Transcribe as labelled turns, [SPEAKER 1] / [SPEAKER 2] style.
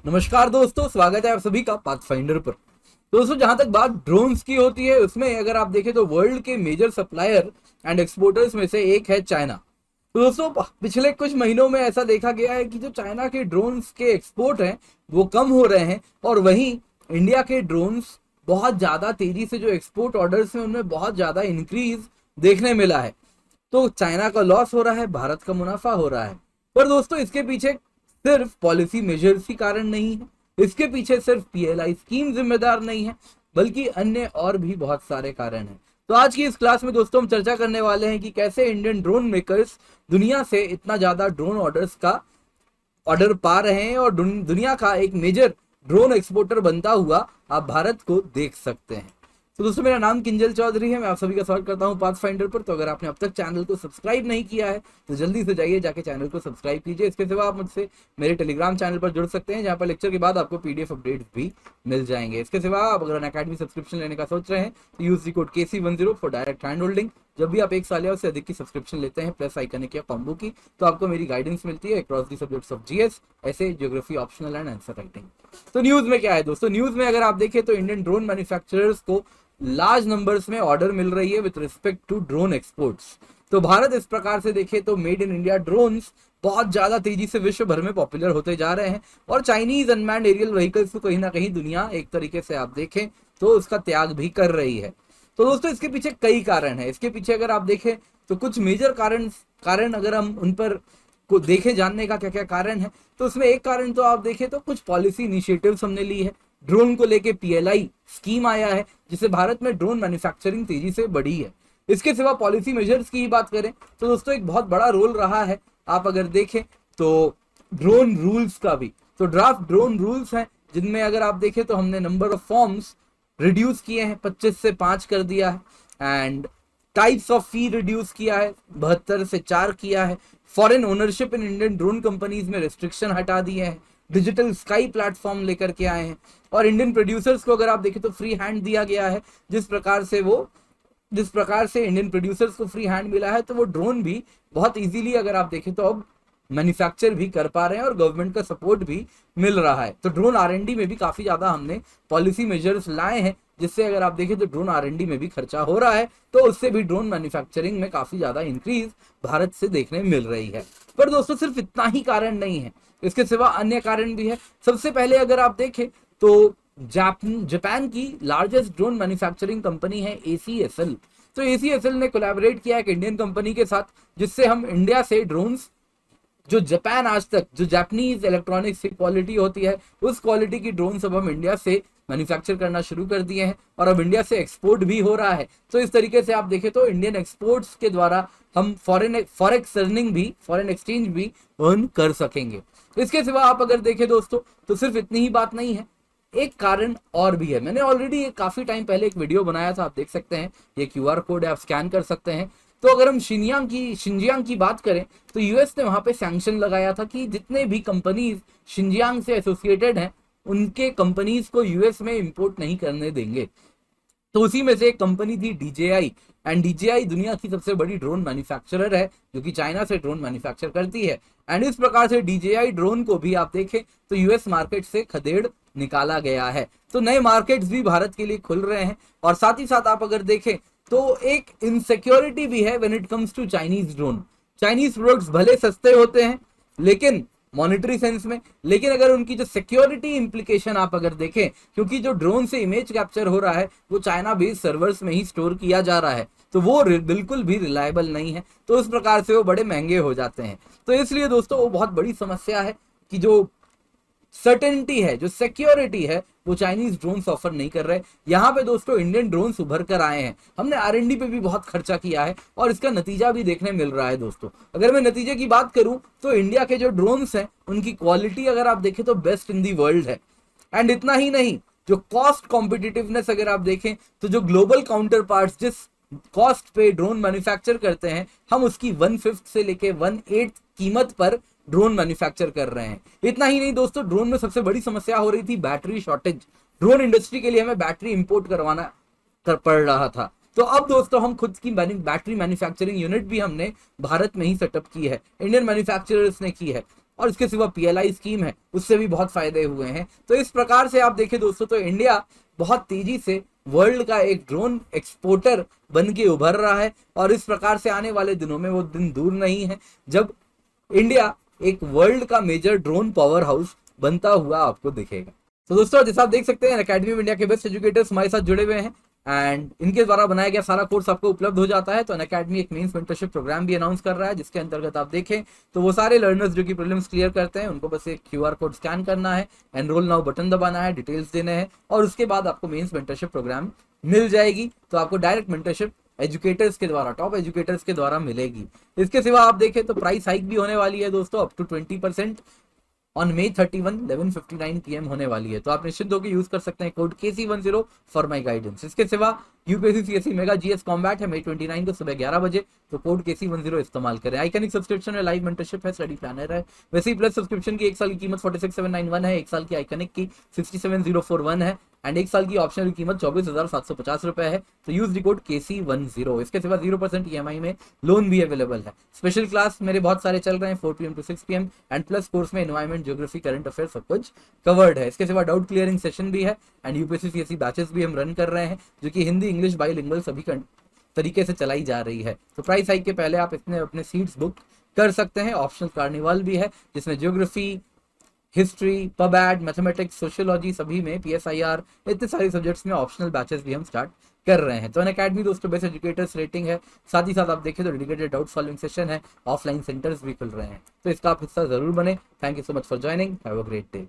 [SPEAKER 1] नमस्कार दोस्तों, स्वागत है आप सभी का पाथफाइंडर पर। दोस्तों, जहां तक बात ड्रोन्स की होती है उसमें अगर आप देखें तो वर्ल्ड के मेजर सप्लायर एंड एक्सपोर्टर्स में से एक है चाइना। तो दोस्तों, पिछले कुछ महीनों में ऐसा देखा गया है कि जो चाइना के ड्रोन्स के एक्सपोर्ट हैं वो कम हो रहे हैं और वहीं इंडिया के ड्रोन्स बहुत ज्यादा तेजी से जो एक्सपोर्ट ऑर्डर्स हैं उनमें बहुत ज्यादा इंक्रीज देखने मिला है। तो चाइना का लॉस हो रहा है, भारत का मुनाफा हो रहा है। पर दोस्तों, इसके पीछे सिर्फ पॉलिसी मेजर्स ही कारण नहीं है, इसके पीछे सिर्फ पीएलआई स्कीम जिम्मेदार नहीं है, बल्कि अन्य और भी बहुत सारे कारण हैं। तो आज की इस क्लास में दोस्तों हम चर्चा करने वाले हैं कि कैसे इंडियन ड्रोन मेकर्स दुनिया से इतना ज्यादा ड्रोन ऑर्डर्स का ऑर्डर पा रहे हैं और दुनिया का एक मेजर ड्रोन एक्सपोर्टर बनता हुआ आप भारत को देख सकते हैं। तो दोस्तों, मेरा नाम किंजल चौधरी है, मैं आप सभी का स्वागत करता हूं पाथफाइंडर पर। तो अगर आपने अब तक चैनल को सब्सक्राइब नहीं किया है तो जल्दी से जाइए, जाके चैनल को सब्सक्राइब कीजिए। इसके सिवा आप मुझसे मेरे टेलीग्राम चैनल पर जुड़ सकते हैं, जहां पर लेक्चर के बाद आपको पीडीएफ अपडेट्स भी मिल जाएंगे। इसके सिवा आप अगर अनअकैडमी सब्सक्रिप्शन लेने का सोच रहे हैं तो use the code KC10 for direct hand holding. जब भी आप 1 साल या उससे अधिक की सब्सक्रिप्शन लेते हैं प्लस आइकनिक या कॉम्बो की, तो आपको मेरी गाइडेंस मिलती है across the subjects of GS, ऐसे geography, optional and answer writing. तो न्यूज में क्या है दोस्तों, न्यूज में अगर आप देखें तो इंडियन ड्रोन मैन्युफैक्चरर्स को लार्ज नंबर्स में ऑर्डर मिल रही है with respect to drone exports. तो भारत इस प्रकार से देखे तो मेड इन इंडिया ड्रोन्स बहुत ज्यादा तेजी से विश्व भर में पॉपुलर होते जा रहे हैं और चाइनीज अनमैन्ड एरियल व्हीकल्स को कहीं ना कहीं दुनिया एक तरीके से आप देखें तो उसका त्याग भी कर रही है। तो दोस्तों, इसके पीछे कई कारण है। इसके पीछे अगर आप देखें तो कुछ मेजर कारण अगर हम उन पर को देखे जानने का क्या क्या कारण है, तो उसमें एक कारण तो आप देखें तो कुछ पॉलिसी इनिशिएटिव्स हमने ली है। ड्रोन को लेके पीएलआई स्कीम आया है जिससे भारत में ड्रोन मैन्युफैक्चरिंग तेजी से बढ़ी है। इसके सिवा पॉलिसी मेजर्स की ही बात करें तो दोस्तों एक बहुत बड़ा रोल रहा है, आप अगर देखें तो ड्रोन रूल्स का भी। तो ड्राफ्ट ड्रोन रूल्स हैं जिनमें अगर आप देखें तो हमने नंबर ऑफ फॉर्म्स रिड्यूस किए हैं, 25 से 5 कर दिया है, and types of fee reduce किया है, 72 से 4 किया है। Foreign ownership in Indian drone companies में रिस्ट्रिक्शन हटा दिए हैं, डिजिटल स्काई प्लेटफॉर्म लेकर के आए हैं और इंडियन प्रोड्यूसर्स को अगर आप देखें तो फ्री हैंड दिया गया है। जिस प्रकार से इंडियन प्रोड्यूसर्स को फ्री हैंड मिला है तो वो ड्रोन भी बहुत इजीली अगर आप देखें तो अब मैन्युफैक्चर भी कर पा रहे हैं और गवर्नमेंट का सपोर्ट भी मिल रहा है। तो ड्रोन आरएनडी में भी काफी ज्यादा हमने पॉलिसी मेजर्स लाए हैं, जिससे अगर आप देखें तो ड्रोन आरएनडी में भी खर्चा हो रहा है, तो उससे भी ड्रोन मैन्युफैक्चरिंग में काफी ज्यादा इंक्रीज भारत से देखने मिल रही है। पर दोस्तों, सिर्फ इतना ही कारण नहीं है, इसके सिवा अन्य कारण भी है। सबसे पहले अगर आप देखें तो जापान की लार्जेस्ट ड्रोन मैन्युफैक्चरिंग कंपनी है ACSL। तो ACSL ने कोलैबोरेट किया एक इंडियन कंपनी के साथ, जिससे हम इंडिया से ड्रोन्स जो जापान आज तक जो जापानीज इलेक्ट्रॉनिक्स की क्वालिटी होती है उस क्वालिटी की ड्रोन सब हम इंडिया से मैन्युफैक्चर करना शुरू कर दिए हैं और अब इंडिया से एक्सपोर्ट भी हो रहा है। तो इस तरीके से आप देखें तो इंडियन एक्सपोर्ट्स के द्वारा हम फॉरेक्स अर्निंग भी, फॉरेन एक्सचेंज भी अर्न कर सकेंगे। इसके सिवा आप अगर देखें दोस्तों तो सिर्फ इतनी ही बात नहीं है, एक कारण और भी है। मैंने ऑलरेडी काफी टाइम पहले एक वीडियो बनाया था, आप देख सकते हैं, ये QR कोड है, आप स्कैन कर सकते हैं। तो अगर हम शिंजियांग की बात करें तो यूएस ने वहां पे सैंक्शन लगाया था कि जितने भी कंपनीज शिंजियांग से एसोसिएटेड हैं उनके कंपनीज को यूएस में इंपोर्ट नहीं करने देंगे। तो उसी में से एक कंपनी थी DJI, एंड DJI दुनिया की सबसे बड़ी ड्रोन मैन्युफैक्चरर है जो कि चाइना से ड्रोन मैन्युफैक्चर करती है। एंड इस प्रकार से DJI ड्रोन को भी आप देखें तो यूएस मार्केट से खदेड़ निकाला गया है। तो नए मार्केट्स भी भारत के लिए खुल रहे हैं और साथ ही साथ आप अगर देखें तो एक इनसिक्योरिटी भी है when it comes to Chinese drone. Chinese products भले सस्ते होते हैं लेकिन मॉनिटरी सेंस में, लेकिन अगर उनकी जो सिक्योरिटी इंप्लीकेशन आप अगर देखें, क्योंकि जो ड्रोन से इमेज कैप्चर हो रहा है वो चाइना बेस्ड सर्वर्स में ही स्टोर किया जा रहा है, तो वो बिल्कुल भी रिलायबल नहीं है। तो इस प्रकार से वो बड़े महंगे हो जाते हैं। तो इसलिए दोस्तों वो बहुत बड़ी समस्या है कि जो सर्टेनिटी है, जो सिक्योरिटी है, वो चाइनीज ड्रोन्स ऑफर नहीं कर रहे। यहाँ पे दोस्तों इंडियन ड्रोन्स उभर कर आए हैं। हमने आरएनडी पे भी बहुत खर्चा किया है और इसका नतीजा भी देखने मिल रहा है दोस्तों। अगर मैं नतीजे की बात करूं तो इंडिया के जो ड्रोन्स हैं उनकी क्वालिटी अगर आप देखें तो बेस्ट इन दी वर्ल्ड है। एंड इतना ही नहीं, जो कॉस्ट कॉम्पिटिटिवनेस अगर आप देखें तो जो ग्लोबल काउंटर पार्ट्स जिस कॉस्ट पे ड्रोन मैन्युफैक्चर करते हैं, हम उसकी 1/5 से लेके 1/8 कीमत पर ड्रोन मैन्युफैक्चर कर रहे हैं। इतना ही नहीं दोस्तों, ड्रोन में सबसे बड़ी समस्या हो रही थी बैटरी शॉर्टेज। ड्रोन इंडस्ट्री के लिए हमें बैटरी इंपोर्ट करवाना पड़ रहा था। तो अब दोस्तों हम खुद की बैटरी मैन्युफैक्चरिंग यूनिट भी हमने भारत में ही सेटअप की है, इंडियन मैन्युफैक्चरर्स ने की है। और इसके सिवा PLI स्कीम है, उससे भी बहुत फायदे हुए हैं। तो इस प्रकार से आप देखें दोस्तों तो इंडिया बहुत तेजी से वर्ल्ड का एक ड्रोन एक्सपोर्टर बन के उभर रहा है, और इस प्रकार से आने वाले दिनों में वो दिन दूर नहीं है जब इंडिया एक वर्ल्ड का मेजर ड्रोन पावर हाउस बनता हुआ आपको दिखेगा। तो दोस्तों जैसा आप देख सकते हैं अकेडमी ऑफ इंडिया के बेस्ट एजुकेटर्स हमारे साथ जुड़े हुए हैं, एंड इनके द्वारा बनाया गया सारा कोर्स आपको उपलब्ध हो जाता है। तो अनअकैडमी एक मेंस मेंटरशिप प्रोग्राम भी अनाउंस कर रहा है, जिसके अंतर्गत आप देखें तो वो सारे लर्नर्स जो कि प्रीलिम्स क्लियर करते हैं उनको बस एक QR कोड स्कैन करना है, एनरोल नाउ बटन दबाना है, डिटेल्स देने हैं, और उसके बाद आपको मेंस मेंटरशिप प्रोग्राम मिल जाएगी। तो आपको डायरेक्ट मेंटरशिप एजुकेटर्स के द्वारा, टॉप एजुकेटर्स के द्वारा मिलेगी। इसके सिवा आप देखें तो प्राइस हाइक भी होने वाली है दोस्तों, up to 20% on May 31 11:59 PM होने वाली है। तो आप निश्चित होकर यूज कर सकते हैं code KC10 for my guidance. इसके सिवा UPSC CSE mega GS combat है May 29 को सुबह 11 बजे, तो कोड KC10 इस्तेमाल करें। आइकनिक सब्सक्रिप्शन है, लाइव मेंटरशिप है, स्टडी प्लानर है। वैसे ही प्लस सब्सक्रिप्शन की 1 साल की कीमत 46,791 है, 1 साल की आइकनिक की 67,041 है, एंड 1 साल की ऑप्शनल कीमत 24,750 रुपए है। तो यूज दी कोड KC10। इसके सिवा 0% EMI में लोन भी अवेलेबल है। स्पेशल क्लास मेरे बहुत सारे चल रहे हैं 4 PM to 6 PM, and plus course में एनवायरमेंट, ज्योग्राफी, करंट अफेयर सब कुछ कवर्ड है। इसके सिवा डाउट क्लियरिंग सेशन भी है, एंड यूपीएससी CSE बैचेस भी हम रन कर रहे हैं, जो कि हिंदी, इंग्लिश, बाइलिंगुअल सभी तरीके से चलाई जा रही है। तो प्राइस हाइक के पहले आप इसमें अपने सीट्स बुक कर सकते हैं। ऑप्शनल कार्निवल भी है, जिसमें ज्योग्राफी, हिस्ट्री, पबैड, मैथमेटिक्स, सोशियोलॉजी सभी में, PSIR, इतने सारे सब्जेक्ट्स में ऑप्शनल बैचेस भी हम स्टार्ट कर रहे हैं। तो अनअकैडमी दोस्तों बेस्ट एजुकेटर्स रेटिंग है, साथ ही साथ आप देखें तो डेडिकेटेड डाउट सॉल्विंग सेशन है, ऑफलाइन सेंटर्स भी खुल रहे हैं। तो इसका आप हिस्सा जरूर बने। Thank you so much for joining, have a great day.